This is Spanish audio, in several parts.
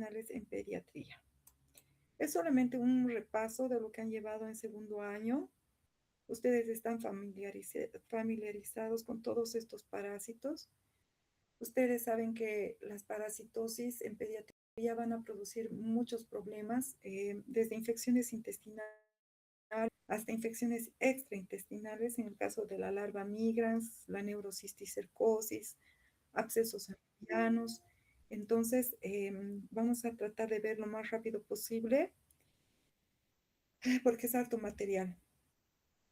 intestinales en pediatría. Es solamente un repaso de lo que han llevado en segundo año. Ustedes están familiarizados con todos estos parásitos. Ustedes saben que las parasitosis en pediatría van a producir muchos problemas, desde infecciones intestinales hasta infecciones extraintestinales, en el caso de la larva migrans, la neurocisticercosis, abscesos anuvianos. Entonces, vamos a tratar de ver lo más rápido posible, porque es harto material.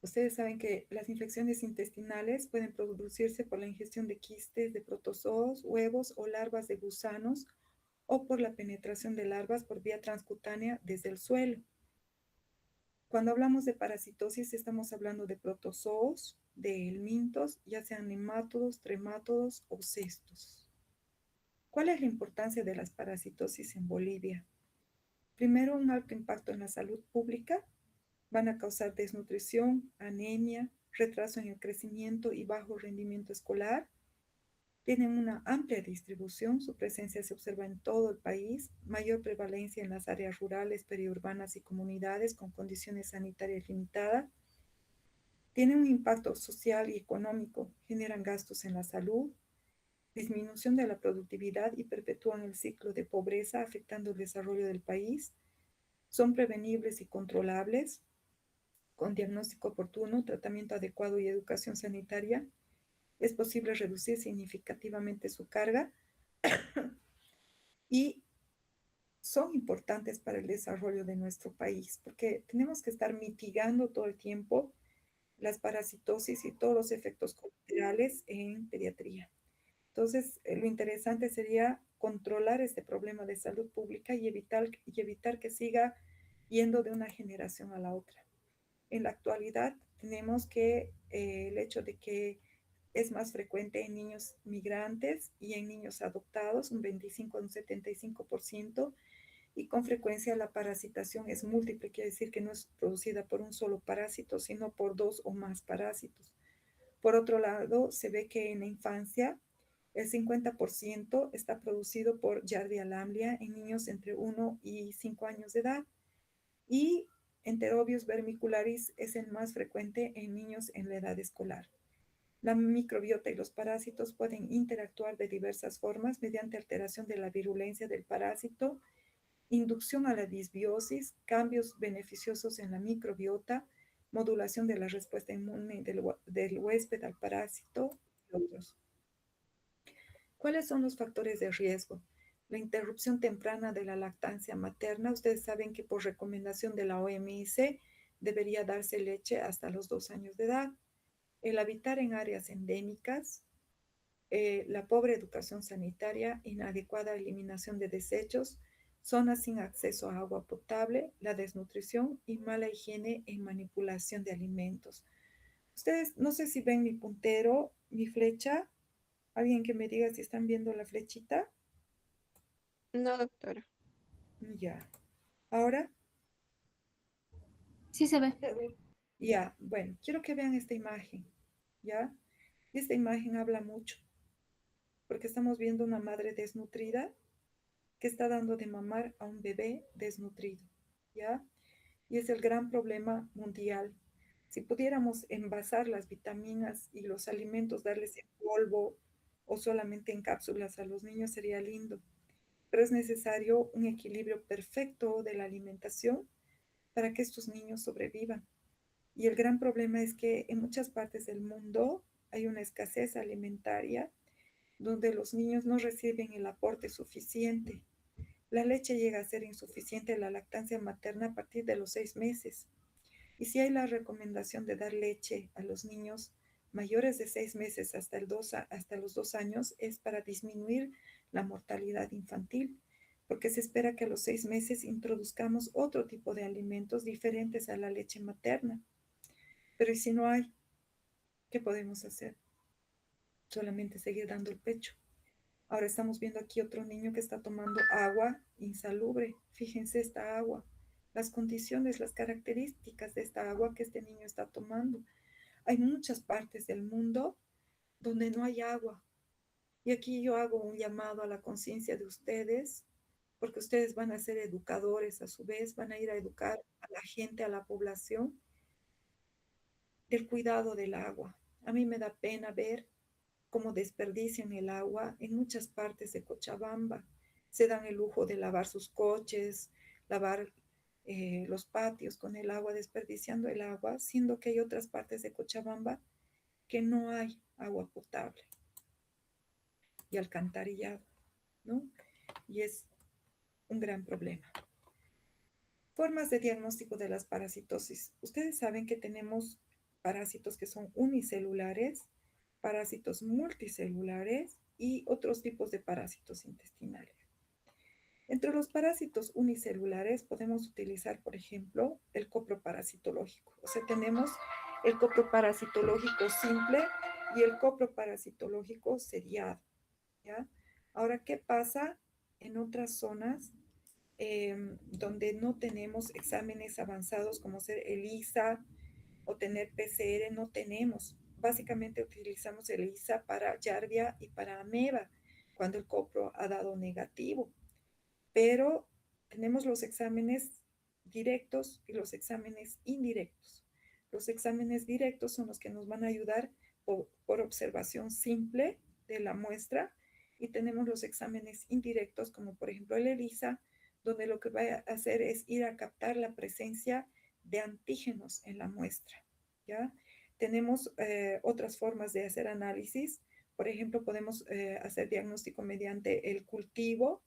Ustedes saben que las infecciones intestinales pueden producirse por la ingestión de quistes, de protozoos, huevos o larvas de gusanos, o por la penetración de larvas por vía transcutánea desde el suelo. Cuando hablamos de parasitosis, estamos hablando de protozoos, de helmintos, ya sean nemátodos, tremátodos o cestos. ¿Cuál es la importancia de las parasitosis en Bolivia? Primero, un alto impacto en la salud pública. Van a causar desnutrición, anemia, retraso en el crecimiento y bajo rendimiento escolar. Tienen una amplia distribución, su presencia se observa en todo el país, mayor prevalencia en las áreas rurales, periurbanas y comunidades con condiciones sanitarias limitadas. Tienen un impacto social y económico, generan gastos en la salud, disminución de la productividad y perpetúan el ciclo de pobreza afectando el desarrollo del país. Son prevenibles y controlables con diagnóstico oportuno, tratamiento adecuado y educación sanitaria. Es posible reducir significativamente su carga y son importantes para el desarrollo de nuestro país, porque tenemos que estar mitigando todo el tiempo las parasitosis y todos los efectos colaterales en pediatría. Entonces, lo interesante sería controlar este problema de salud pública y evitar que siga yendo de una generación a la otra. En la actualidad tenemos que el hecho de que es más frecuente en niños migrantes y en niños adoptados, un 25 a un 75%, y con frecuencia la parasitación es múltiple, quiere decir que no es producida por un solo parásito, sino por dos o más parásitos. Por otro lado, se ve que en la infancia el 50% está producido por Giardia lamblia en niños entre 1 y 5 años de edad, y Enterobius vermicularis es el más frecuente en niños en la edad escolar. La microbiota y los parásitos pueden interactuar de diversas formas mediante alteración de la virulencia del parásito, inducción a la disbiosis, cambios beneficiosos en la microbiota, modulación de la respuesta inmune del huésped al parásito y otros. ¿Cuáles son los factores de riesgo? La interrupción temprana de la lactancia materna. Ustedes saben que por recomendación de la OMS debería darse leche hasta los 2 años de edad. El habitar en áreas endémicas, la pobre educación sanitaria, inadecuada eliminación de desechos, zonas sin acceso a agua potable, la desnutrición y mala higiene en manipulación de alimentos. Ustedes, no sé si ven mi puntero, mi flecha. ¿Alguien que me diga si están viendo la flechita? No, doctora. Ya. Ahora, Sí se ve. ya. Bueno, quiero que vean esta imagen. ¿Ya? Esta imagen habla mucho, porque estamos viendo una madre desnutrida que está dando de mamar a un bebé desnutrido. ¿Ya? Y es el gran problema mundial. Si pudiéramos envasar las vitaminas y los alimentos, darles en polvo o solamente en cápsulas a los niños, sería lindo. Pero es necesario un equilibrio perfecto de la alimentación para que estos niños sobrevivan. Y el gran problema es que en muchas partes del mundo hay una escasez alimentaria donde los niños no reciben el aporte suficiente. La leche llega a ser insuficiente en la lactancia materna a partir de los 6 meses. Y si hay la recomendación de dar leche a los niños mayores de 6 meses hasta los 2 años, es para disminuir la mortalidad infantil, porque se espera que a los 6 meses introduzcamos otro tipo de alimentos diferentes a la leche materna. Pero ¿y si no hay? ¿Qué podemos hacer? Solamente seguir dando el pecho. Ahora estamos viendo aquí otro niño que está tomando agua insalubre. Fíjense esta agua, las condiciones, las características de esta agua que este niño está tomando. Hay muchas partes del mundo donde no hay agua. Y aquí yo hago un llamado a la conciencia de ustedes, porque ustedes van a ser educadores a su vez, van a ir a educar a la gente, a la población, del cuidado del agua. A mí me da pena ver cómo desperdician el agua en muchas partes de Cochabamba. Se dan el lujo de lavar sus coches, lavar los patios con el agua, desperdiciando el agua, siendo que hay otras partes de Cochabamba que no hay agua potable y alcantarillado, ¿no? Y es un gran problema. Formas de diagnóstico de las parasitosis. Ustedes saben que tenemos parásitos que son unicelulares, parásitos multicelulares y otros tipos de parásitos intestinales. Entre los parásitos unicelulares podemos utilizar, por ejemplo, el coproparasitológico. O sea, tenemos el coproparasitológico simple y el coproparasitológico seriado, ¿ya? Ahora, ¿qué pasa en otras zonas donde no tenemos exámenes avanzados como ser ELISA o tener PCR? No tenemos. Básicamente utilizamos ELISA para Yardia y para ameba, cuando el copro ha dado negativo. Pero tenemos los exámenes directos y los exámenes indirectos. Los exámenes directos son los que nos van a ayudar por observación simple de la muestra, y tenemos los exámenes indirectos, como por ejemplo el ELISA, donde lo que va a hacer es ir a captar la presencia de antígenos en la muestra, ¿ya? Tenemos otras formas de hacer análisis. Por ejemplo, podemos hacer diagnóstico mediante el cultivo,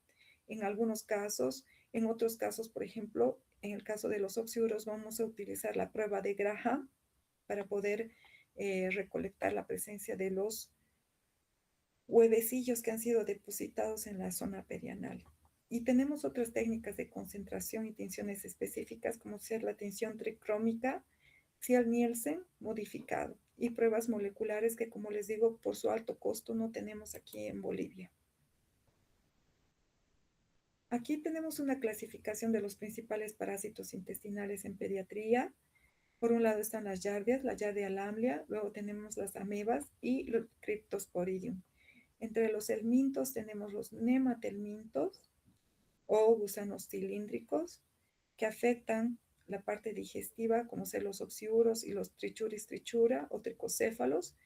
en algunos casos. En otros casos, por ejemplo, en el caso de los oxiuros, vamos a utilizar la prueba de Graham para poder recolectar la presencia de los huevecillos que han sido depositados en la zona perianal. Y tenemos otras técnicas de concentración y tensiones específicas, como ser la tensión tricrómica, Ziel-Nielsen modificado, y pruebas moleculares que, como les digo, por su alto costo no tenemos aquí en Bolivia. Aquí tenemos una clasificación de los principales parásitos intestinales en pediatría. Por un lado están las yardias, la Yardia lamblia, luego tenemos las amebas y los Cryptosporidium. Entre los helmintos tenemos los nematelmintos o gusanos cilíndricos que afectan la parte digestiva, como ser los oxiuros y los trichuris trichura o tricocéfalos.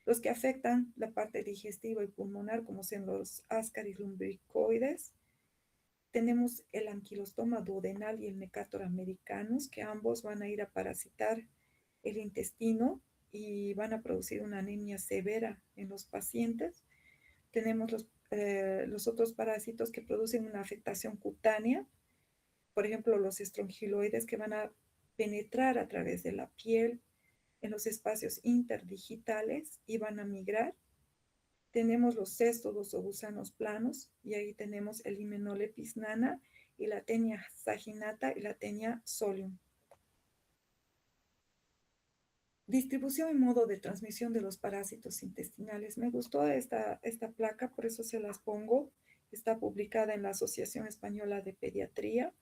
Los que afectan la parte digestiva y pulmonar, como son los ascaris lumbricoides. Tenemos el anquilostoma duodenal y el Necator americanus, que ambos van a ir a parasitar el intestino y van a producir una anemia severa en los pacientes. Tenemos los otros parásitos que producen una afectación cutánea, por ejemplo, los estrongiloides, que van a penetrar a través de la piel en los espacios interdigitales y van a migrar. Tenemos los céstodos o gusanos planos, y ahí tenemos el Hymenopletis nana y la Taenia saginata y la Taenia solium. Distribución y modo de transmisión de los parásitos intestinales. Me gustó esta placa, por eso se las pongo. Está publicada en la Asociación Española de Pediatría.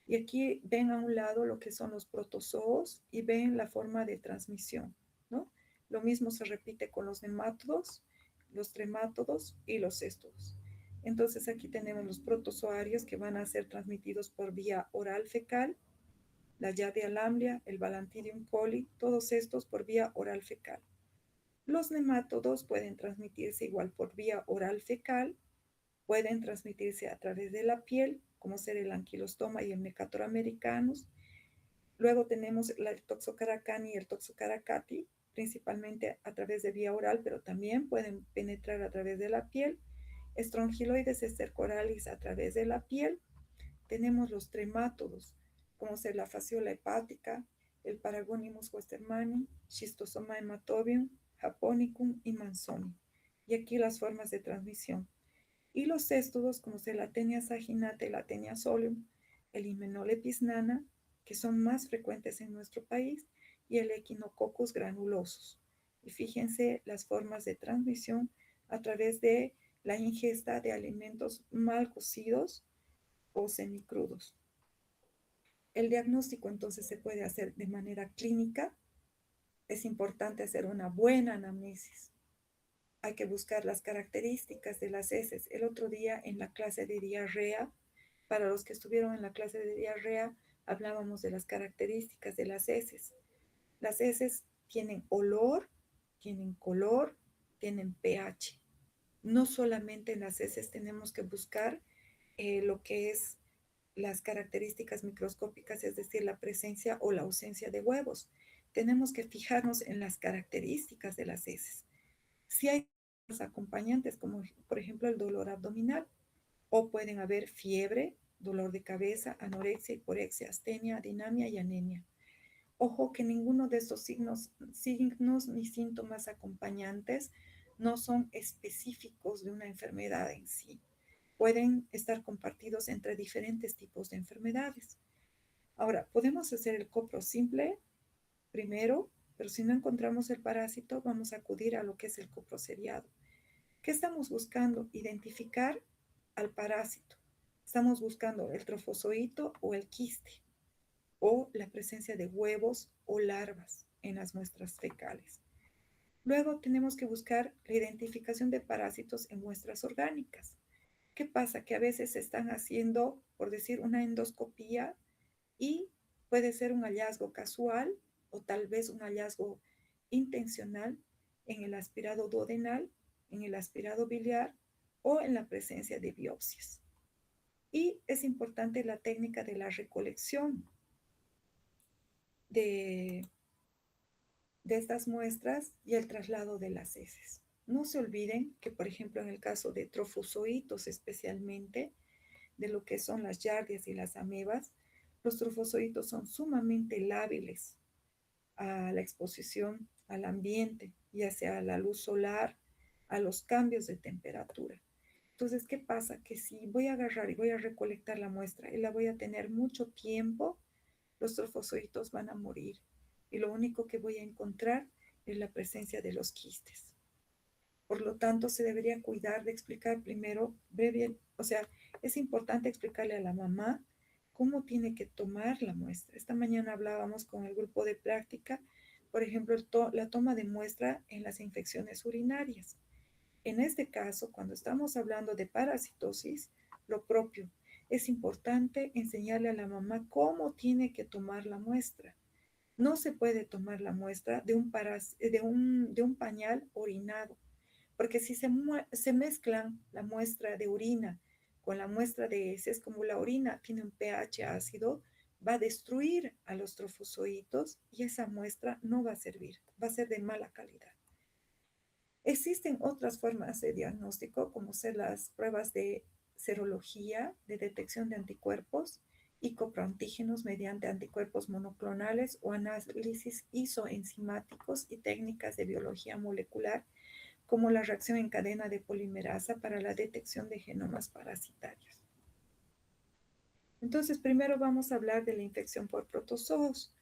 Y aquí ven a un lado lo que son los protozoos y ven la forma de transmisión, ¿no? Lo mismo se repite con los nemátodos, los tremátodos y los céstodos. Entonces aquí tenemos los protozoarios que van a ser transmitidos por vía oral fecal, la Yardia lamblia, el Balantidium coli, todos estos por vía oral fecal. Los nemátodos pueden transmitirse igual por vía oral fecal, pueden transmitirse a través de la piel, como ser el anquilostoma y el Necator americanus. Luego tenemos el Toxocaracani y el Toxocaracati, principalmente a través de vía oral, pero también pueden penetrar a través de la piel. Strongyloides estercoralis a través de la piel. Tenemos los tremátodos, como ser la fasciola hepática, el Paragonimus westermani, Schistosoma hematobium, Japonicum y Manzoni. Y aquí las formas de transmisión. Y los céstodos, como ser la Taenia saginata y la Taenia solium, el Hymenopletis nana, que son más frecuentes en nuestro país, y el Echinococcus granulosus. Y fíjense las formas de transmisión a través de la ingesta de alimentos mal cocidos o semicrudos. El diagnóstico entonces se puede hacer de manera clínica. Es importante hacer una buena anamnesis. Hay que buscar las características de las heces. El otro día en la clase de diarrea Para los que estuvieron en la clase de diarrea, hablábamos de las características de las heces. Las heces tienen olor, tienen color, tienen pH. No solamente en las heces tenemos que buscar lo que es las características microscópicas, es decir, la presencia o la ausencia de huevos. Tenemos que fijarnos en las características de las heces. Si hay acompañantes, como por ejemplo el dolor abdominal, o pueden haber fiebre, dolor de cabeza, anorexia, hiporexia, astenia, dinamia y anemia. Ojo que ninguno de estos signos ni síntomas acompañantes no son específicos de una enfermedad en sí. Pueden estar compartidos entre diferentes tipos de enfermedades. Ahora, podemos hacer el copro simple primero, pero si no encontramos el parásito, vamos a acudir a lo que es el copro seriado. ¿Qué estamos buscando? Identificar al parásito. Estamos buscando el trofozoito o el quiste o la presencia de huevos o larvas en las muestras fecales. Luego tenemos que buscar la identificación de parásitos en muestras orgánicas. ¿Qué pasa? Que a veces se están haciendo, por decir, una endoscopía y puede ser un hallazgo casual o tal vez un hallazgo intencional en el aspirado duodenal, en el aspirado biliar o en la presencia de biopsias. Y es importante la técnica de la recolección de, de estas muestras y el traslado de las heces. No se olviden que, por ejemplo, en el caso de trofozoitos especialmente, de lo que son las yardias y las amebas, los trofozoitos son sumamente lábiles a la exposición al ambiente, ya sea a la luz solar, a los cambios de temperatura. Entonces, ¿qué pasa? Que si voy a agarrar y voy a recolectar la muestra y la voy a tener mucho tiempo, los trofozoitos van a morir. Y lo único que voy a encontrar es la presencia de los quistes. Por lo tanto, se debería cuidar de explicar primero breve, o sea, es importante explicarle a la mamá cómo tiene que tomar la muestra. Esta mañana hablábamos con el grupo de práctica, por ejemplo, la toma de muestra en las infecciones urinarias. En este caso, cuando estamos hablando de parasitosis, lo propio, es importante enseñarle a la mamá cómo tiene que tomar la muestra. No se puede tomar la muestra de un pañal orinado, porque si se mezclan la muestra de orina con la muestra de heces, como la orina tiene un pH ácido, va a destruir a los trofozoitos y esa muestra no va a servir, va a ser de mala calidad. Existen otras formas de diagnóstico, como ser las pruebas de serología, de detección de anticuerpos y coproantígenos mediante anticuerpos monoclonales o análisis isoenzimáticos y técnicas de biología molecular, como la reacción en cadena de polimerasa para la detección de genomas parasitarios. Entonces, primero vamos a hablar de la infección por protozoos.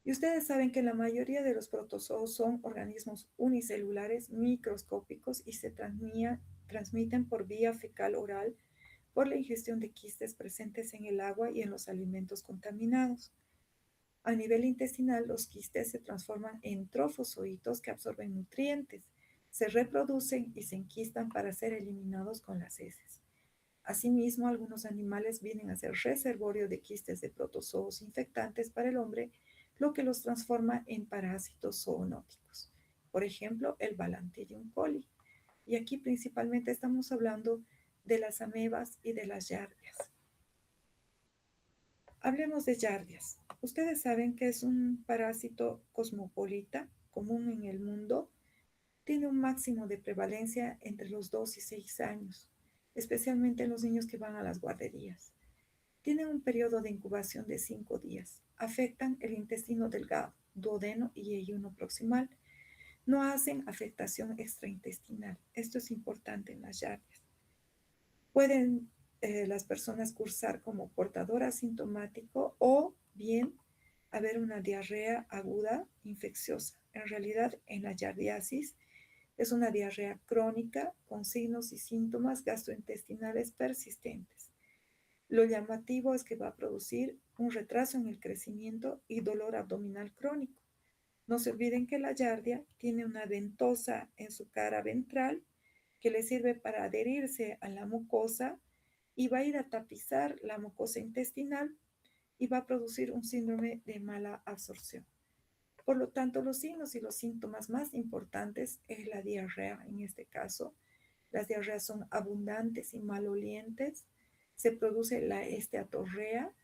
Y ustedes saben que la mayoría de los protozoos son organismos unicelulares microscópicos y se transmiten por vía fecal oral por la ingestión de quistes presentes en el agua y en los alimentos contaminados. A nivel intestinal, los quistes se transforman en trofozoitos que absorben nutrientes, se reproducen y se enquistan para ser eliminados con las heces. Asimismo, algunos animales vienen a ser reservorio de quistes de protozoos infectantes para el hombre, lo que los transforma en parásitos zoonóticos. Por ejemplo, el Balantidium coli. Y aquí principalmente estamos hablando de las amebas y de las yardias. Hablemos de yardias. Ustedes saben que es un parásito cosmopolita, común en el mundo. Tiene un máximo de prevalencia entre los 2 y 6 años, especialmente en los niños que van a las guarderías. Tienen un periodo de incubación de 5 días. Afectan el intestino delgado, duodeno y yeyuno proximal. No hacen afectación extraintestinal. Esto es importante en las yardias. Pueden las personas cursar como portador asintomático o bien haber una diarrea aguda infecciosa. En realidad, en la yardiasis es una diarrea crónica con signos y síntomas gastrointestinales persistentes. Lo llamativo es que va a producir un retraso en el crecimiento y dolor abdominal crónico. No se olviden que la yardia tiene una ventosa en su cara ventral que le sirve para adherirse a la mucosa y va a ir a tapizar la mucosa intestinal y va a producir un síndrome de mala absorción. Por lo tanto, los signos y los síntomas más importantes es la diarrea en este caso. Las diarreas son abundantes y malolientes. Se produce la esteatorrea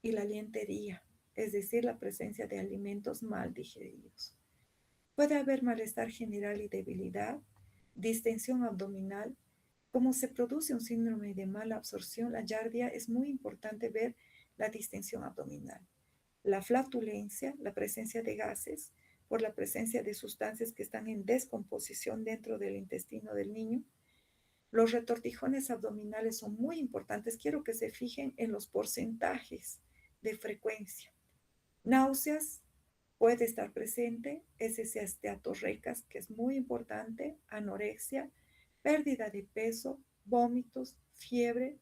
y la lientería, es decir, la presencia de alimentos mal digeridos. Puede haber malestar general y debilidad, distensión abdominal. Como se produce un síndrome de mala absorción, la giardia, es muy importante ver la distensión abdominal. La flatulencia, la presencia de gases, por la presencia de sustancias que están en descomposición dentro del intestino del niño. Los retortijones abdominales son muy importantes. Quiero que se fijen en los porcentajes de frecuencia. Náuseas puede estar presente, heces esteatorreicas, que es muy importante, anorexia, pérdida de peso, vómitos, fiebre,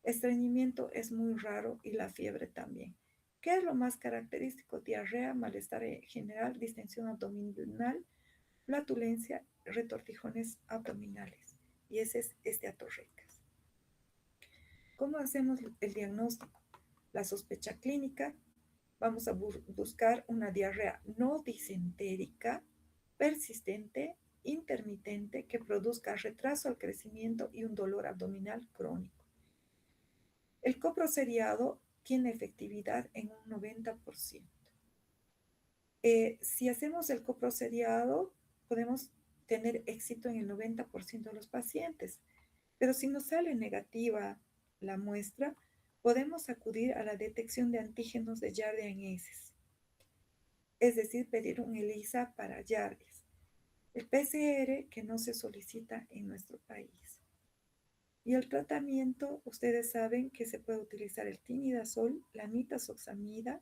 estreñimiento es muy raro y la fiebre también. ¿Qué es lo más característico? Diarrea, malestar general, distensión abdominal, flatulencia, retortijones abdominales y heces esteatorreicas. ¿Cómo hacemos el diagnóstico? La sospecha clínica, vamos a buscar una diarrea no disentérica, persistente, intermitente, que produzca retraso al crecimiento y un dolor abdominal crónico. El coproseriado tiene efectividad en un 90%. Si hacemos el coproseriado, podemos tener éxito en el 90% de los pacientes. Pero si nos sale negativa la muestra, podemos acudir a la detección de antígenos de Giardia en heces. Es decir, pedir un ELISA para Giardias. El PCR que no se solicita en nuestro país. Y el tratamiento, ustedes saben que se puede utilizar el tinidazol, la nitazoxamida,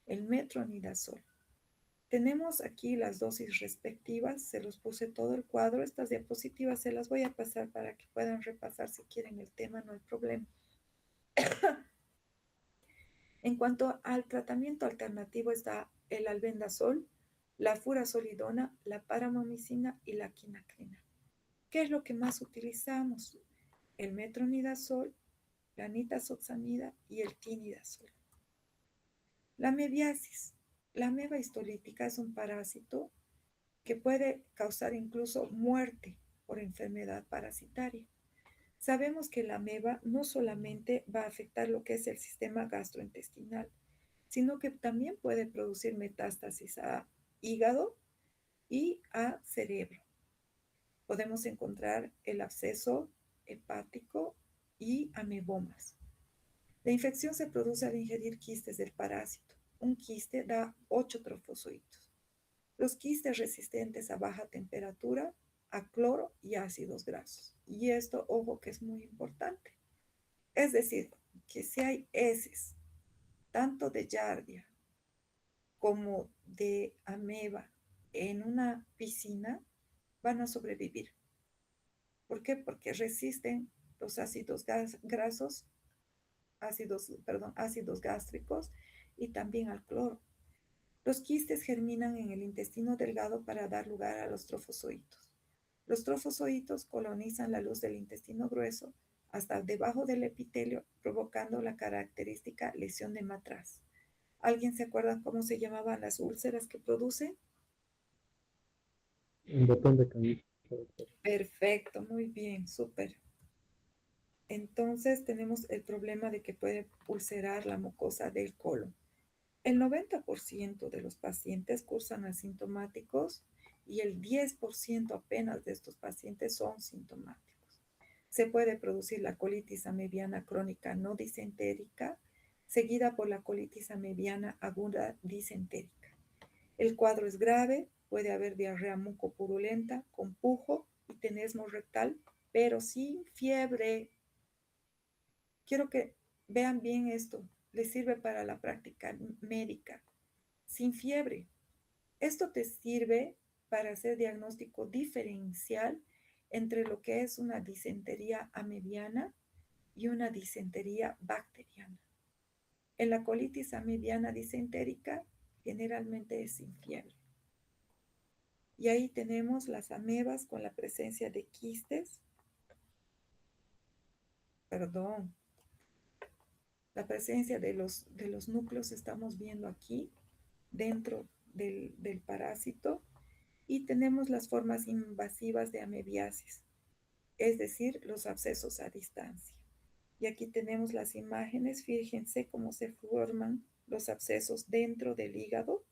el metronidazol. Tenemos aquí las dosis respectivas, se los puse todo el cuadro. Estas diapositivas se las voy a pasar para que puedan repasar si quieren el tema, no hay problema. En cuanto al tratamiento alternativo está el albendazol, la furazolidona, la paramomicina y la quinacrina. ¿Qué es lo que más utilizamos? El metronidazol, la nitazoxamida y el tinidazol. La mebiasis. La ameba histolítica es un parásito que puede causar incluso muerte por enfermedad parasitaria. Sabemos que la ameba no solamente va a afectar lo que es el sistema gastrointestinal, sino que también puede producir metástasis a hígado y a cerebro. Podemos encontrar el absceso hepático y amebomas. La infección se produce al ingerir quistes del parásito. Un quiste da 8 trofozoitos. Los quistes resistentes a baja temperatura, a cloro y ácidos grasos. Y esto, ojo, que es muy importante. Es decir, que si hay heces, tanto de giardia como de ameba en una piscina, van a sobrevivir. ¿Por qué? Porque resisten los ácidos grasos, ácidos gástricos y también al cloro. Los quistes germinan en el intestino delgado para dar lugar a los trofozoitos. Los trofozoitos colonizan la luz del intestino grueso hasta debajo del epitelio, provocando la característica lesión de matraz. ¿Alguien se acuerda cómo se llamaban las úlceras que producen? Un botón de camisa. Perfecto, muy bien, súper. Entonces tenemos el problema de que puede ulcerar la mucosa del colon. El 90% de los pacientes cursan asintomáticos y el 10% apenas de estos pacientes son sintomáticos. Se puede producir la colitis amebiana crónica no disentérica, seguida por la colitis amebiana aguda disentérica. El cuadro es grave, puede haber diarrea mucopurulenta con pujo y tenesmo rectal, pero sin fiebre. Quiero que vean bien esto, les sirve para la práctica médica. Sin fiebre. Esto te sirve para hacer diagnóstico diferencial entre lo que es una disentería amebiana y una disentería bacteriana. En la colitis amebiana disentérica generalmente es sin fiebre. Y ahí tenemos las amebas con la presencia de quistes. perdón, la presencia de los núcleos estamos viendo aquí dentro del parásito y tenemos las formas invasivas de amebiasis, es decir, los abscesos a distancia. Y aquí tenemos las imágenes, fíjense cómo se forman los abscesos dentro del hígado.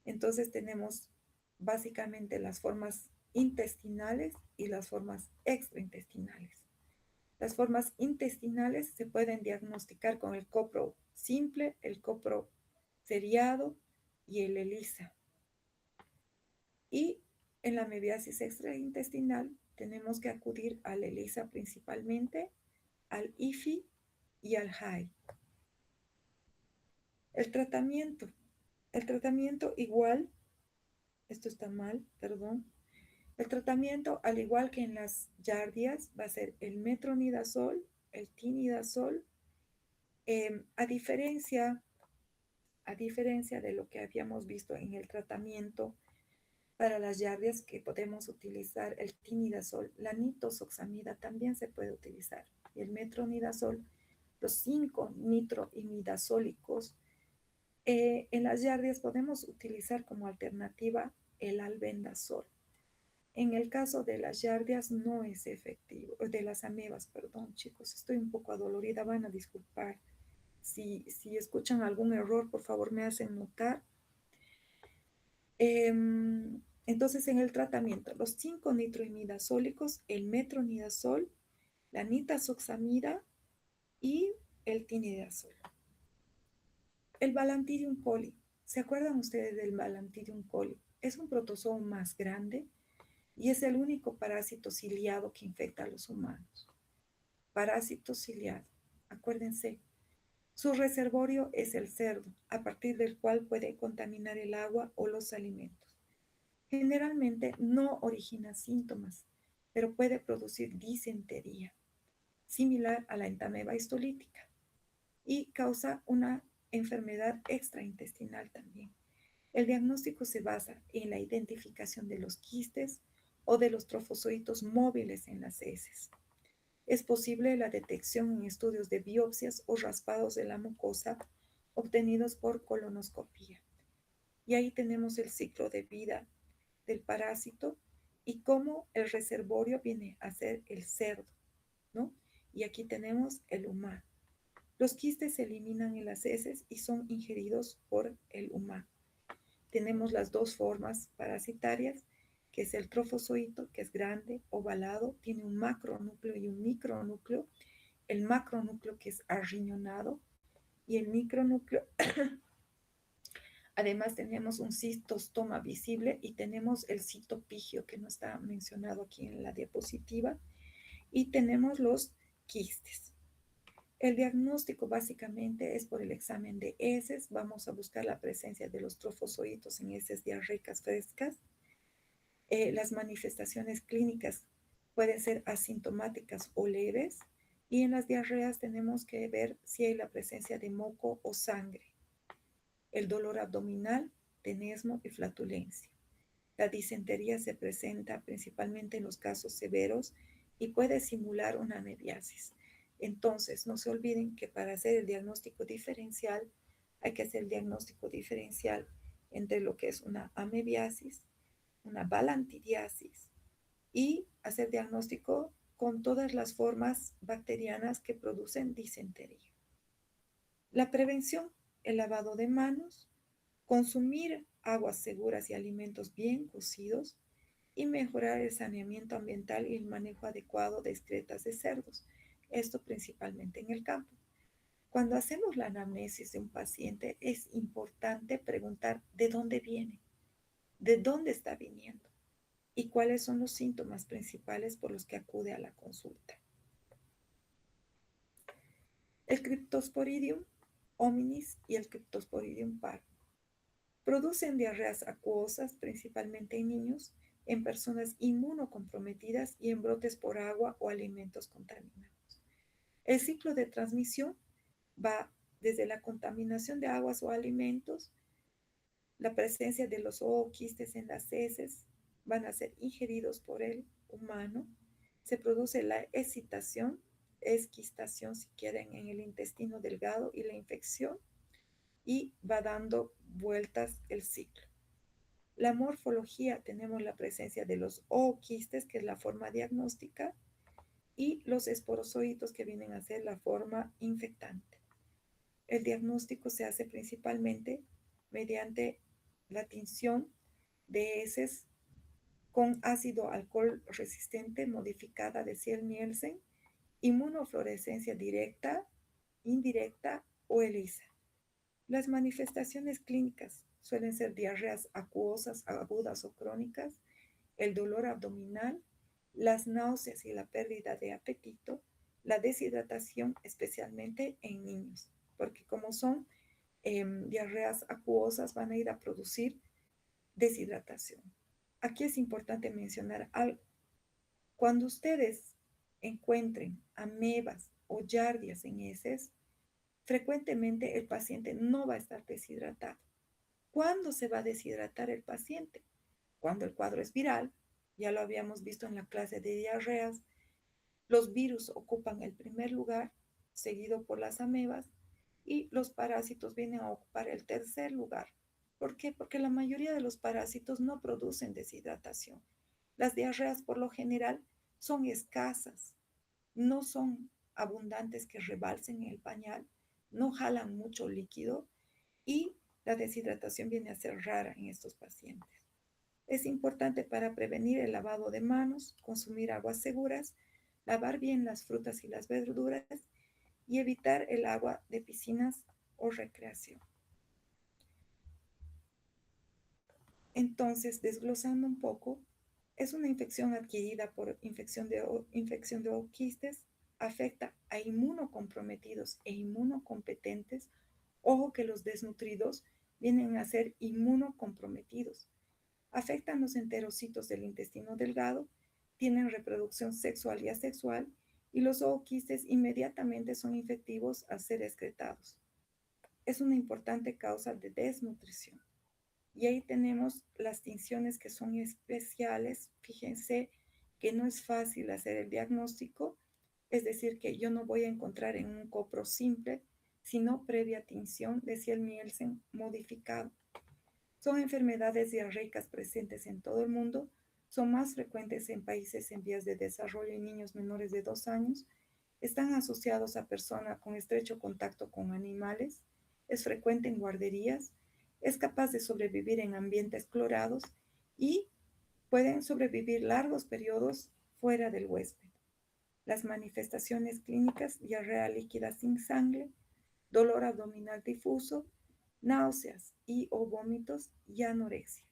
Entonces tenemos básicamente las formas intestinales y las formas extraintestinales. Las formas intestinales se pueden diagnosticar con el copro simple, el copro seriado y el ELISA. Y en la amebiasis extraintestinal tenemos que acudir al ELISA principalmente, al IFI y al HAI. El tratamiento. El tratamiento igual, esto está mal, perdón. El tratamiento, al igual que en las yardias, va a ser el metronidazol, el tinidazol. A diferencia de lo que habíamos visto en el tratamiento para las yardias, que podemos utilizar el tinidazol, la nitoxamida también se puede utilizar. Y el metronidazol, los 5 nitroimidazólicos, en las yardias podemos utilizar como alternativa el albendazol. En el caso de las yardias no es efectivo, de las amebas, perdón chicos, estoy un poco adolorida, van a disculpar. Si escuchan algún error, por favor me hacen notar. Entonces, en el tratamiento, los 5 nitroimidazólicos, el metronidazol, la nitazoxamida y el tinidazol. El Balantidium coli. ¿Se acuerdan ustedes del Balantidium coli? Es un protozoo más grande y es el único parásito ciliado que infecta a los humanos. Parásito ciliado. Acuérdense, su reservorio es el cerdo, a partir del cual puede contaminar el agua o los alimentos. Generalmente no origina síntomas, pero puede producir disentería, similar a la entameba histolítica, y causa una enfermedad extraintestinal también. El diagnóstico se basa en la identificación de los quistes o de los trofozoitos móviles en las heces. Es posible la detección en estudios de biopsias o raspados de la mucosa obtenidos por colonoscopía. Y ahí tenemos el ciclo de vida del parásito y cómo el reservorio viene a ser el cerdo, ¿no? Y aquí tenemos el humano. Los quistes se eliminan en las heces y son ingeridos por el humano. Tenemos las dos formas parasitarias, que es el trofozoito, que es grande, ovalado, tiene un macronúcleo y un micronúcleo. El macronúcleo que es arriñonado y el micronúcleo. Además tenemos un citostoma visible y tenemos el citopigio que no está mencionado aquí en la diapositiva. Y tenemos los quistes. El diagnóstico básicamente es por el examen de heces. Vamos a buscar la presencia de los trofozoitos en heces diarreicas frescas. Las manifestaciones clínicas pueden ser asintomáticas o leves. Y en las diarreas tenemos que ver si hay la presencia de moco o sangre. El dolor abdominal, tenesmo y flatulencia. La disentería se presenta principalmente en los casos severos y puede simular una amebiasis. Entonces, no se olviden que para hacer el diagnóstico diferencial, hay que hacer el diagnóstico diferencial entre lo que es una amebiasis, una balantidiasis y hacer diagnóstico con todas las formas bacterianas que producen disentería. La prevención, el lavado de manos, consumir aguas seguras y alimentos bien cocidos y mejorar el saneamiento ambiental y el manejo adecuado de excretas de cerdos. Esto principalmente en el campo. Cuando hacemos la anamnesis de un paciente es importante preguntar de dónde viene, de dónde está viniendo y cuáles son los síntomas principales por los que acude a la consulta. El Cryptosporidium hominis y el Cryptosporidium parvo producen diarreas acuosas, principalmente en niños, en personas inmunocomprometidas y en brotes por agua o alimentos contaminados. El ciclo de transmisión va desde la contaminación de aguas o alimentos, la presencia de los ooquistes en las heces van a ser ingeridos por el humano, se produce la excitación, esquistación si quieren, en el intestino delgado y la infección y va dando vueltas el ciclo. La morfología, tenemos la presencia de los ooquistes, que es la forma diagnóstica, y los esporozoitos, que vienen a ser la forma infectante. El diagnóstico se hace principalmente mediante la tinción de heces con ácido alcohol resistente modificada de Ziel-Nielsen, inmunofluorescencia directa, indirecta o ELISA. Las manifestaciones clínicas suelen ser diarreas acuosas, agudas o crónicas, el dolor abdominal, las náuseas y la pérdida de apetito, la deshidratación, especialmente en niños, porque como son diarreas acuosas, van a ir a producir deshidratación. Aquí es importante mencionar algo. Cuando ustedes encuentren amebas o yardias en heces, frecuentemente el paciente no va a estar deshidratado. ¿Cuándo se va a deshidratar el paciente? Cuando el cuadro es viral, ya lo habíamos visto en la clase de diarreas, los virus ocupan el primer lugar, seguido por las amebas, y los parásitos vienen a ocupar el tercer lugar. ¿Por qué? Porque la mayoría de los parásitos no producen deshidratación. Las diarreas por lo general son escasas, no son abundantes que rebalsen en el pañal, no jalan mucho líquido y la deshidratación viene a ser rara en estos pacientes. Es importante para prevenir el lavado de manos, consumir aguas seguras, lavar bien las frutas y las verduras y evitar el agua de piscinas o recreación. Entonces, desglosando un poco, es una infección adquirida por infección de ooquistes, afecta a inmunocomprometidos e inmunocompetentes. Ojo que los desnutridos vienen a ser inmunocomprometidos. Afectan los enterocitos del intestino delgado, tienen reproducción sexual y asexual, y los ooquistes inmediatamente son infectivos al ser excretados. Es una importante causa de desnutrición. Y ahí tenemos las tinciones que son especiales. Fíjense que no es fácil hacer el diagnóstico, es decir, que yo no voy a encontrar en un copro simple, sino previa tinción de Ziel-Nielsen modificado. Son enfermedades diarreicas presentes en todo el mundo, son más frecuentes en países en vías de desarrollo y niños menores de 2 años, están asociados a personas con estrecho contacto con animales, es frecuente en guarderías, es capaz de sobrevivir en ambientes clorados y pueden sobrevivir largos periodos fuera del huésped. Las manifestaciones clínicas: diarrea líquida sin sangre, dolor abdominal difuso, náuseas y o vómitos y anorexia.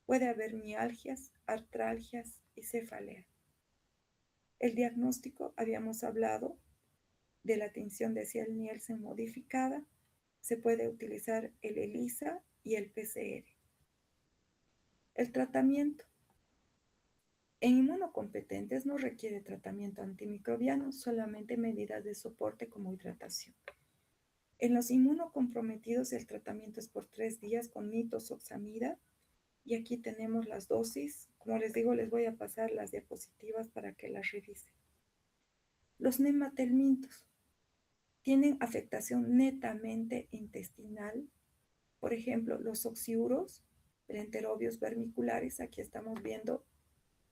Puede haber mialgias, artralgias y cefalea. El diagnóstico, habíamos hablado de la tinción de Ziel-Nielsen modificada. Se puede utilizar el ELISA y el PCR. El tratamiento. En inmunocompetentes no requiere tratamiento antimicrobiano, solamente medidas de soporte como hidratación. En los inmunocomprometidos el tratamiento es por 3 días con nitazoxanida. Y aquí tenemos las dosis. Como les digo, les voy a pasar las diapositivas para que las revisen. Los nematelmintos tienen afectación netamente intestinal. Por ejemplo, los oxiuros, enterobios vermiculares. Aquí estamos viendo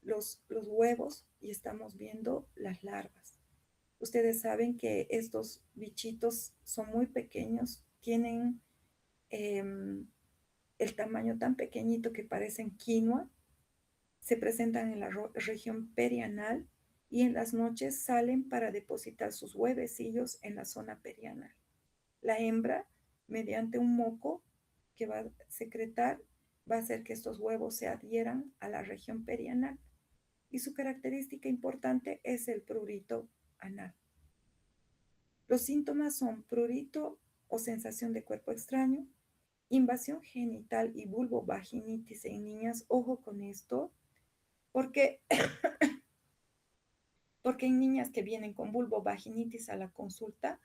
los huevos y estamos viendo las larvas. Ustedes saben que estos bichitos son muy pequeños, tienen el tamaño tan pequeñito que parecen quinoa, se presentan en la región perianal y en las noches salen para depositar sus huevecillos en la zona perianal. La hembra, mediante un moco que va a secretar, va a hacer que estos huevos se adhieran a la región perianal. Y su característica importante es el prurito anal. Los síntomas son prurito o sensación de cuerpo extraño, invasión genital y vulvovaginitis en niñas. Ojo con esto, porque en niñas que vienen con vulvovaginitis a la consulta,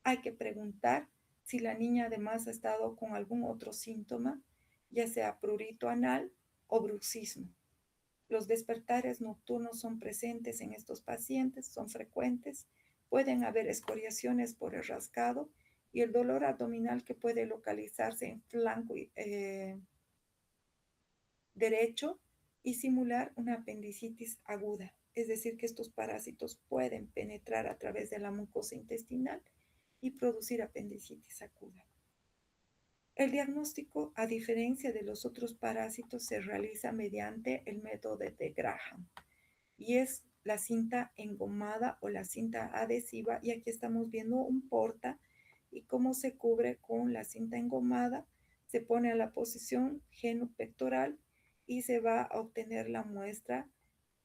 hay que preguntar si la niña además ha estado con algún otro síntoma, ya sea prurito anal o bruxismo. Los despertares nocturnos son presentes en estos pacientes, son frecuentes. Pueden haber escoriaciones por el rascado y el dolor abdominal que puede localizarse en flanco derecho y simular una apendicitis aguda. Es decir, que estos parásitos pueden penetrar a través de la mucosa intestinal y producir apendicitis aguda. El diagnóstico, a diferencia de los otros parásitos, se realiza mediante el método de Graham y es la cinta engomada o la cinta adhesiva, y aquí estamos viendo un porta y cómo se cubre con la cinta engomada. Se pone a la posición genupectoral y se va a obtener la muestra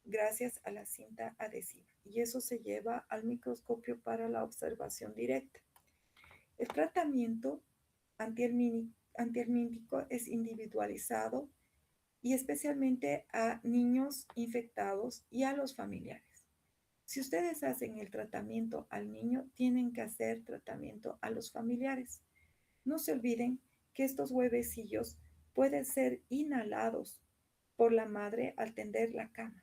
gracias a la cinta adhesiva, y eso se lleva al microscopio para la observación directa. El tratamiento antihelmíntico es individualizado y especialmente a niños infectados y a los familiares. Si ustedes hacen el tratamiento al niño, tienen que hacer tratamiento a los familiares. No se olviden que estos huevecillos pueden ser inhalados por la madre al tender la cama.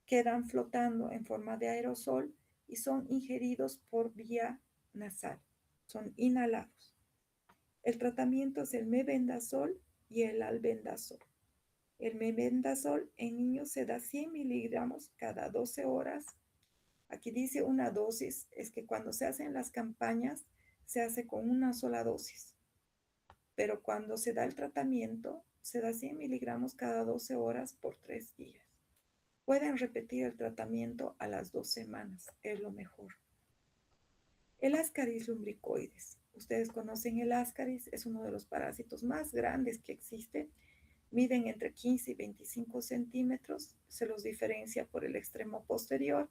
Quedan flotando en forma de aerosol y son ingeridos por vía nasal. Son inhalados. El tratamiento es el mebendazol y el albendazol. El mebendazol en niños se da 100 miligramos cada 12 horas. Aquí dice una dosis, es que cuando se hacen las campañas se hace con una sola dosis, pero cuando se da el tratamiento se da 100 miligramos cada 12 horas por 3 días. Pueden repetir el tratamiento a las 2 semanas, es lo mejor. El Ascaris lumbricoides. Ustedes conocen el Ascaris, es uno de los parásitos más grandes que existe. Miden entre 15 y 25 centímetros. Se los diferencia por el extremo posterior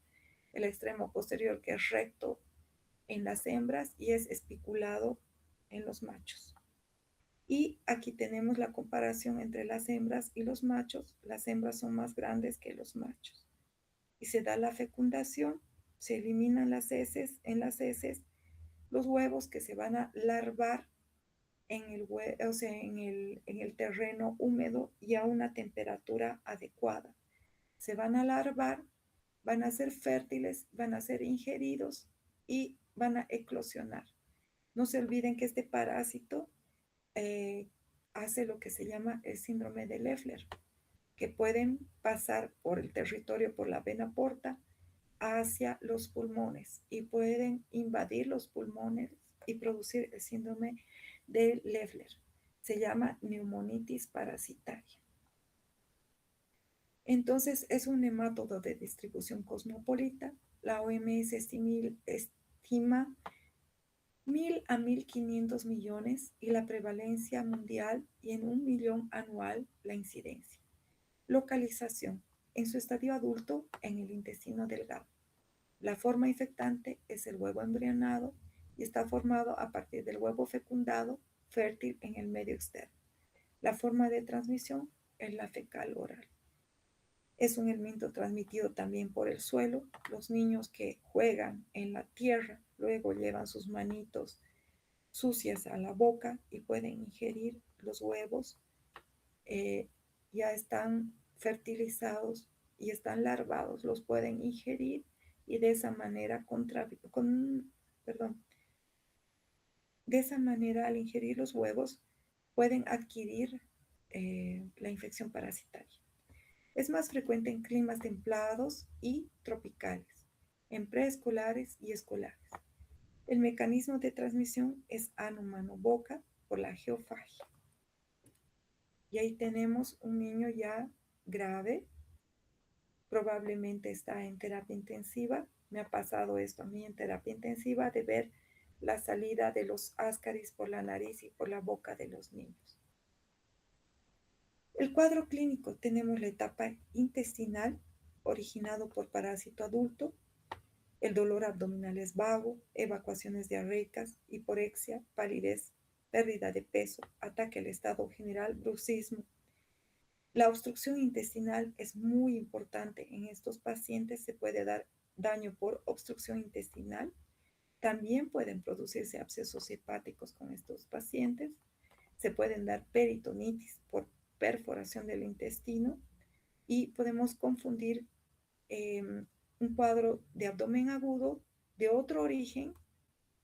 que es recto en las hembras y es espiculado en los machos. Y aquí tenemos la comparación entre las hembras y los machos. Las hembras son más grandes que los machos. Y se da la fecundación, se eliminan las heces, los huevos que se van a larvar en el terreno húmedo y a una temperatura adecuada. Se van a larvar, van a ser fértiles, van a ser ingeridos y van a eclosionar. No se olviden que este parásito hace lo que se llama el síndrome de Leffler, que pueden pasar por el territorio, por la vena porta, hacia los pulmones y pueden invadir los pulmones y producir el síndrome de Leffler. Se llama neumonitis parasitaria. Entonces, es un nemátodo de distribución cosmopolita. La OMS estima 1.000 a 1.500 millones y la prevalencia mundial, y en 1 millón anual la incidencia. Localización. En su estadio adulto, en el intestino delgado. La forma infectante es el huevo embrionado y está formado a partir del huevo fecundado, fértil en el medio externo. La forma de transmisión es la fecal oral. Es un elemento transmitido también por el suelo. Los niños que juegan en la tierra luego llevan sus manitos sucias a la boca y pueden ingerir los huevos. Ya están fertilizados y están larvados, los pueden ingerir y de esa manera de esa manera, al ingerir los huevos pueden adquirir la infección parasitaria. Es más frecuente en climas templados y tropicales, en preescolares y escolares. El mecanismo de transmisión es ano, mano, boca por la geofagia. Y ahí tenemos un niño ya grave, probablemente está en terapia intensiva. Me ha pasado esto a mí en terapia intensiva, de ver la salida de los ascaris por la nariz y por la boca de los niños. El cuadro clínico: tenemos la etapa intestinal, originado por parásito adulto. El dolor abdominal es vago, evacuaciones diarreicas, hiporexia, palidez, pérdida de peso, ataque al estado general, bruxismo. La obstrucción intestinal es muy importante en estos pacientes. Se puede dar daño por obstrucción intestinal. También pueden producirse abscesos hepáticos con estos pacientes. Se pueden dar peritonitis por perforación del intestino. y podemos confundir un cuadro de abdomen agudo de otro origen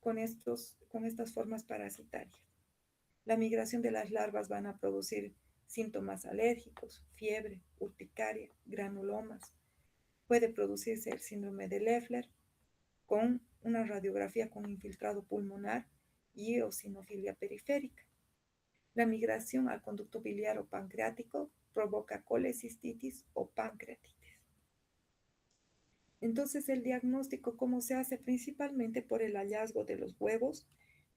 con estas formas parasitarias. La migración de las larvas van a producir síntomas alérgicos, fiebre, urticaria, granulomas. Puede producirse el síndrome de Leffler con una radiografía con infiltrado pulmonar y eosinofilia periférica. La migración al conducto biliar o pancreático provoca colecistitis o pancreatitis. Entonces, el diagnóstico, ¿cómo se hace? Principalmente por el hallazgo de los huevos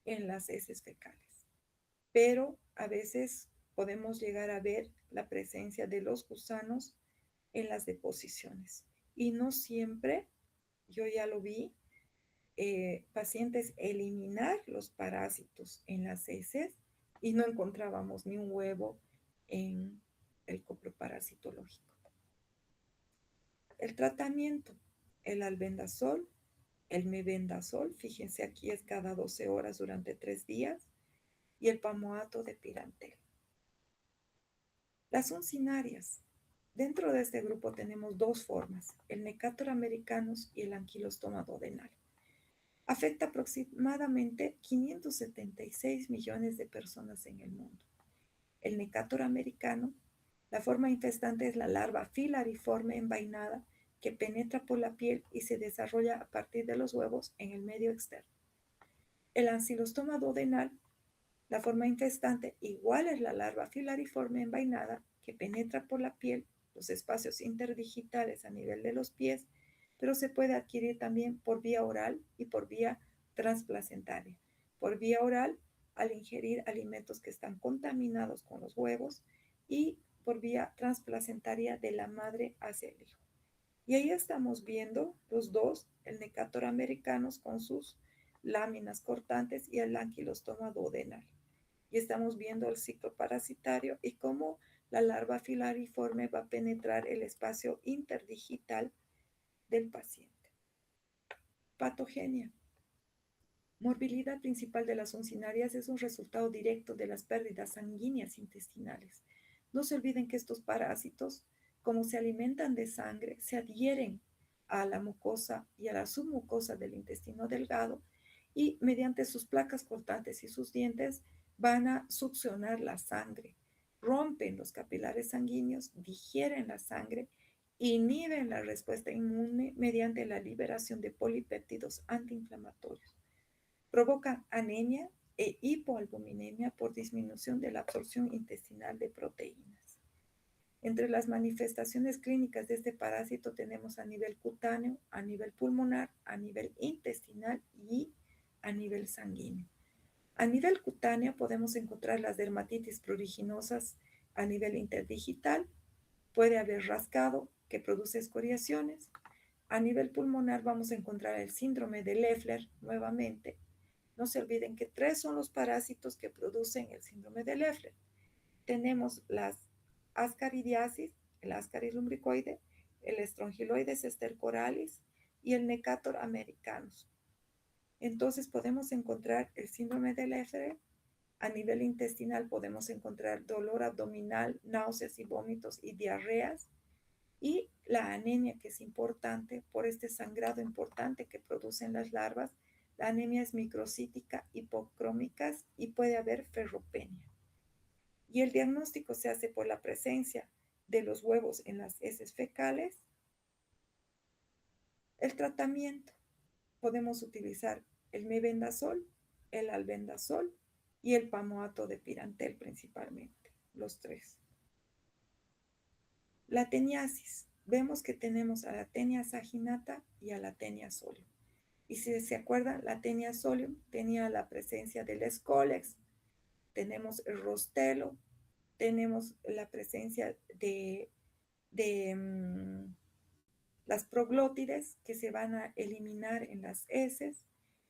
en las heces fecales. Pero a veces podemos llegar a ver la presencia de los gusanos en las deposiciones. Y no siempre, yo ya lo vi, pacientes eliminar los parásitos en las heces y no encontrábamos ni un huevo en el copro parasitológico. El tratamiento, el albendazol, el mebendazol, fíjense aquí es cada 12 horas durante 3 días, y el pamoato de pirantel. Las uncinarias. Dentro de este grupo tenemos dos formas, el Necator americanus y el Ankylostoma duodenal. Afecta aproximadamente 576 millones de personas en el mundo. El Necator americano, la forma infestante es la larva filariforme envainada que penetra por la piel y se desarrolla a partir de los huevos en el medio externo. El Ankylostoma duodenal, la forma infestante igual es la larva filariforme envainada que penetra por la piel, los espacios interdigitales a nivel de los pies, pero se puede adquirir también por vía oral y por vía transplacentaria. Por vía oral, al ingerir alimentos que están contaminados con los huevos, y por vía transplacentaria de la madre hacia el hijo. Y ahí estamos viendo los dos, el Necator americanus con sus láminas cortantes y el Ankylostoma duodenal. Y estamos viendo el ciclo parasitario y cómo la larva filariforme va a penetrar el espacio interdigital del paciente. Patogenia. Morbilidad principal de las uncinarias es un resultado directo de las pérdidas sanguíneas intestinales. No se olviden que estos parásitos, como se alimentan de sangre, se adhieren a la mucosa y a la submucosa del intestino delgado y mediante sus placas cortantes y sus dientes van a succionar la sangre, rompen los capilares sanguíneos, digieren la sangre, inhiben la respuesta inmune mediante la liberación de polipéptidos antiinflamatorios. Provoca anemia e hipoalbuminemia por disminución de la absorción intestinal de proteínas. Entre las manifestaciones clínicas de este parásito tenemos a nivel cutáneo, a nivel pulmonar, a nivel intestinal y a nivel sanguíneo. A nivel cutáneo podemos encontrar las dermatitis pruriginosas a nivel interdigital, puede haber rascado que produce escoriaciones. A nivel pulmonar vamos a encontrar el síndrome de Leffler nuevamente. No se olviden que 3 son los parásitos que producen el síndrome de Leffler. Tenemos las ascaridiasis, el Ascaris lumbricoide, el Strongyloides stercoralis y el Necator americanus. Entonces podemos encontrar el síndrome de Leffler. A nivel intestinal podemos encontrar dolor abdominal, náuseas y vómitos y diarreas. Y la anemia, que es importante por este sangrado importante que producen las larvas. La anemia es microcítica, hipocrómica y puede haber ferropenia. Y el diagnóstico se hace por la presencia de los huevos en las heces fecales. El tratamiento, podemos utilizar el mebendazol, el albendazol y el pamoato de pirantel principalmente, los 3. La teniasis, vemos que tenemos a la tenia saginata y a la tenia solium. Y si se acuerdan, la tenia solium tenía la presencia del Scolex, tenemos el rostelo, tenemos la presencia de las proglótides que se van a eliminar en las heces,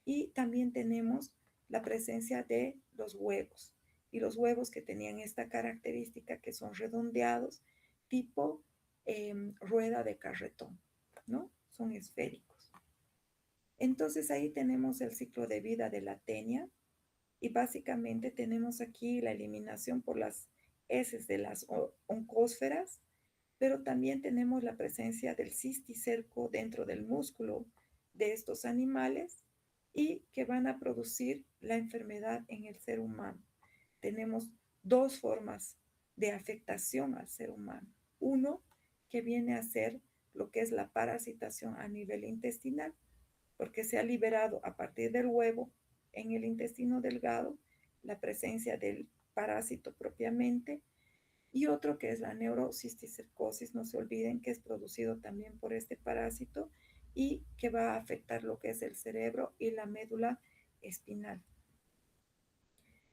y también tenemos la presencia de los huevos, y los huevos que tenían esta característica que son redondeados, tipo rueda de carretón, ¿no? Son esféricos. Entonces ahí tenemos el ciclo de vida de la tenia, y básicamente tenemos aquí la eliminación por las heces de las oncósferas, pero también tenemos la presencia del cisticerco dentro del músculo de estos animales y que van a producir la enfermedad en el ser humano. Tenemos dos formas de afectación al ser humano. Uno, que viene a ser lo que es la parasitación a nivel intestinal, porque se ha liberado a partir del huevo en el intestino delgado la presencia del parásito propiamente, y otro que es la neurocisticercosis, no se olviden que es producido también por este parásito y que va a afectar lo que es el cerebro y la médula espinal.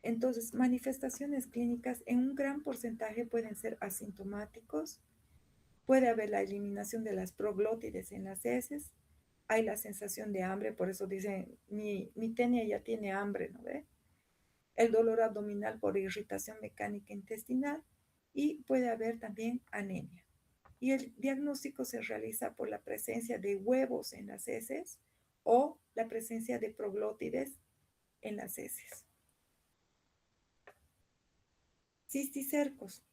Entonces, manifestaciones clínicas en un gran porcentaje pueden ser asintomáticos, puede haber la eliminación de las proglótides en las heces, hay la sensación de hambre, por eso dicen, mi tenia ya tiene hambre, ¿no ve? El dolor abdominal por irritación mecánica intestinal y puede haber también anemia. Y el diagnóstico se realiza por la presencia de huevos en las heces o la presencia de proglótides en las heces. Cisticercos.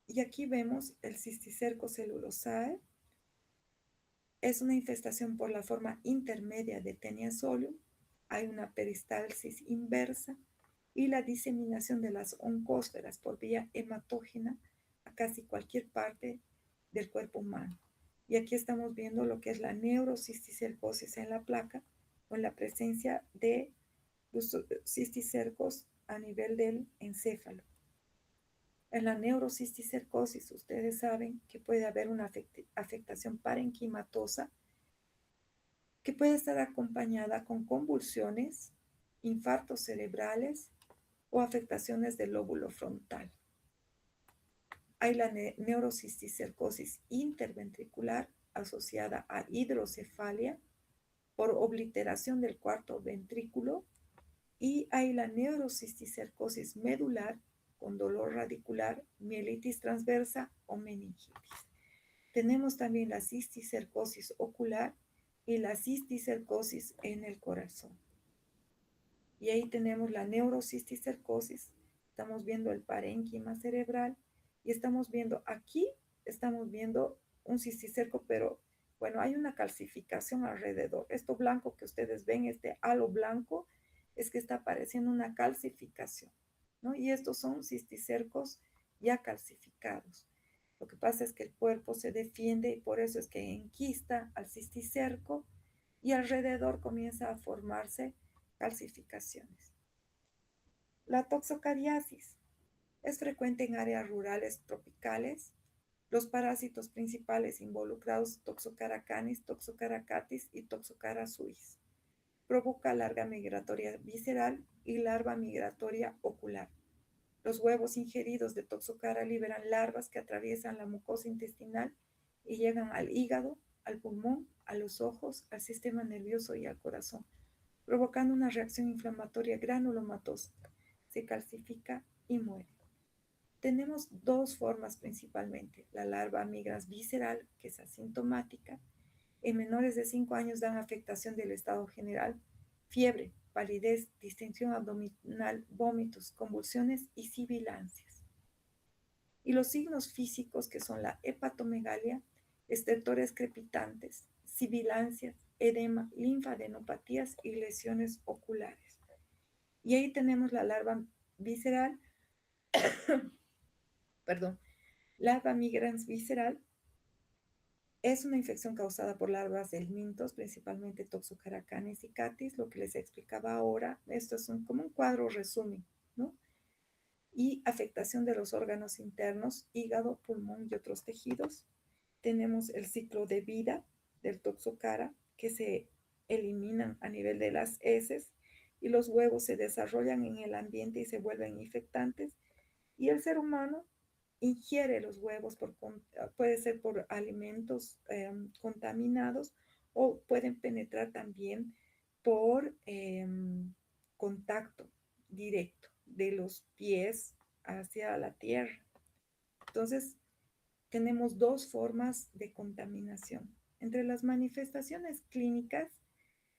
Y aquí vemos el cisticerco celulosae. Es una infestación por la forma intermedia de Taenia solium. Hay una peristalsis inversa y la diseminación de las oncósferas por vía hematógena a casi cualquier parte del cuerpo humano. Y aquí estamos viendo lo que es la neurocisticercosis en la placa, con la presencia de los cisticercos a nivel del encéfalo. En la neurocisticercosis, ustedes saben que puede haber una afectación parenquimatosa que puede estar acompañada con convulsiones, infartos cerebrales o afectaciones del lóbulo frontal. Hay la neurocisticercosis interventricular asociada a hidrocefalia por obliteración del cuarto ventrículo y hay la neurocisticercosis medular con dolor radicular, mielitis transversa o meningitis. Tenemos también la cisticercosis ocular y la cisticercosis en el corazón. Y ahí tenemos la neurocisticercosis, estamos viendo el parénquima cerebral y estamos viendo aquí, estamos viendo un cisticerco, pero bueno, hay una calcificación alrededor. Esto blanco que ustedes ven, este halo blanco, es que está apareciendo una calcificación, ¿no? Y estos son cisticercos ya calcificados. Lo que pasa es que el cuerpo se defiende y por eso es que enquista al cisticerco y alrededor comienza a formarse calcificaciones. La toxocariasis es frecuente en áreas rurales tropicales. Los parásitos principales involucrados, Toxocara canis, Toxocara catis y Toxocara suis. Provoca larga migratoria visceral y larva migratoria ocular. Los huevos ingeridos de Toxocara liberan larvas que atraviesan la mucosa intestinal y llegan al hígado, al pulmón, a los ojos, al sistema nervioso y al corazón, provocando una reacción inflamatoria granulomatosa. Se calcifica y muere. Tenemos dos formas principalmente. La larva migrans visceral, que es asintomática. En menores de 5 años dan afectación del estado general, fiebre, palidez, distensión abdominal, vómitos, convulsiones y sibilancias. Y los signos físicos que son la hepatomegalia, estertores crepitantes, sibilancias, edema, linfadenopatías y lesiones oculares. Y ahí tenemos la larva visceral, perdón, larva migrans visceral. Es una infección causada por larvas del mintos, principalmente Toxocara canis y catis, lo que les explicaba ahora. Esto es como un cuadro resumen, ¿no? Y afectación de los órganos internos, hígado, pulmón y otros tejidos. Tenemos el ciclo de vida del Toxocara, que se eliminan a nivel de las heces y los huevos se desarrollan en el ambiente y se vuelven infectantes. Y el ser humano ingiere los huevos, puede ser por alimentos contaminados o pueden penetrar también por contacto directo de los pies hacia la tierra. Entonces, tenemos dos formas de contaminación. Entre las manifestaciones clínicas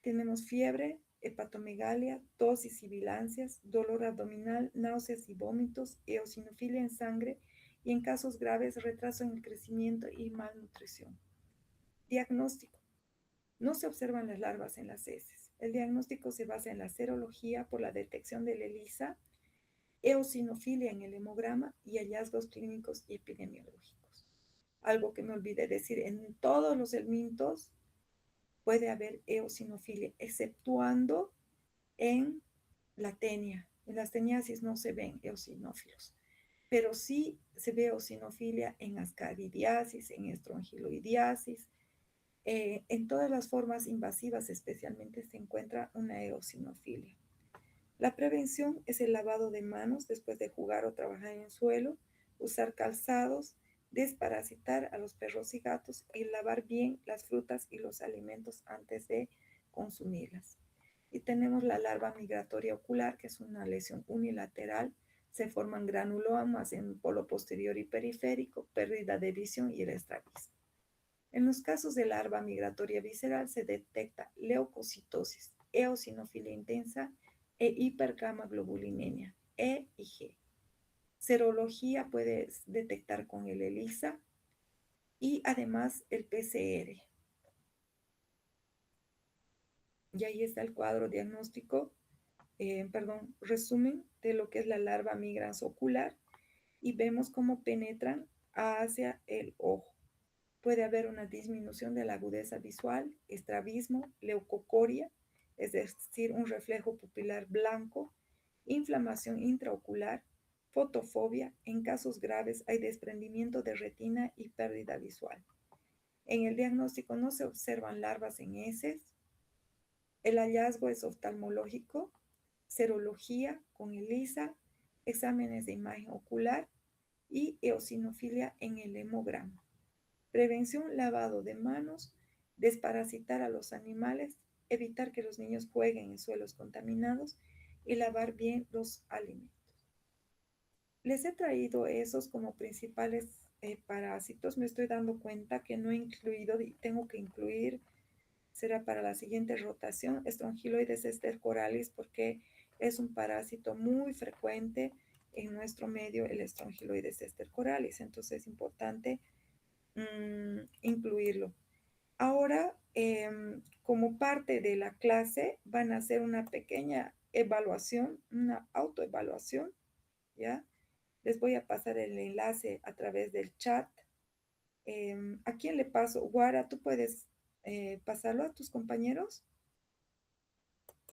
tenemos fiebre, hepatomegalia, tos y sibilancias, dolor abdominal, náuseas y vómitos, eosinofilia en sangre y en casos graves retraso en el crecimiento y malnutrición. Diagnóstico. No se observan las larvas en las heces. El diagnóstico se basa en la serología por la detección de la ELISA, eosinofilia en el hemograma y hallazgos clínicos y epidemiológicos. Algo que me olvidé decir, en todos los helmintos puede haber eosinofilia, exceptuando en la tenia. En las teniasis no se ven eosinófilos, pero sí se ve eosinofilia en ascaridiasis, en estrongiloidiasis, en todas las formas invasivas especialmente se encuentra una eosinofilia. La prevención es el lavado de manos después de jugar o trabajar en el suelo, usar calzados, desparasitar a los perros y gatos y lavar bien las frutas y los alimentos antes de consumirlas. Y tenemos la larva migratoria ocular, que es una lesión unilateral. Se forman granulomas en el polo posterior y periférico, pérdida de visión y el estrabismo. En los casos de larva migratoria visceral se detecta leucocitosis, eosinofilia intensa e hipergamaglobulinemia, E y G. Serología puede detectar con el ELISA y además el PCR. Y ahí está el cuadro diagnóstico, resumen de lo que es la larva migrans ocular y vemos cómo penetran hacia el ojo. Puede haber una disminución de la agudeza visual, estrabismo, leucocoria, es decir, un reflejo pupilar blanco, inflamación intraocular, fotofobia. En casos graves hay desprendimiento de retina y pérdida visual. En el diagnóstico no se observan larvas en heces. El hallazgo es oftalmológico, serología con ELISA, exámenes de imagen ocular y eosinofilia en el hemograma. Prevención, lavado de manos, desparasitar a los animales, evitar que los niños jueguen en suelos contaminados y lavar bien los alimentos. Les he traído esos como principales parásitos. Me estoy dando cuenta que no he incluido y tengo que incluir, será para la siguiente rotación, Strongyloides estercoralis, porque es un parásito muy frecuente en nuestro medio, el Strongyloides estercoralis. Entonces es importante incluirlo. Ahora, como parte de la clase, van a hacer una pequeña evaluación, una autoevaluación, ¿ya? Les voy a pasar el enlace a través del chat. ¿A quién le paso? Guara, ¿tú puedes pasarlo a tus compañeros?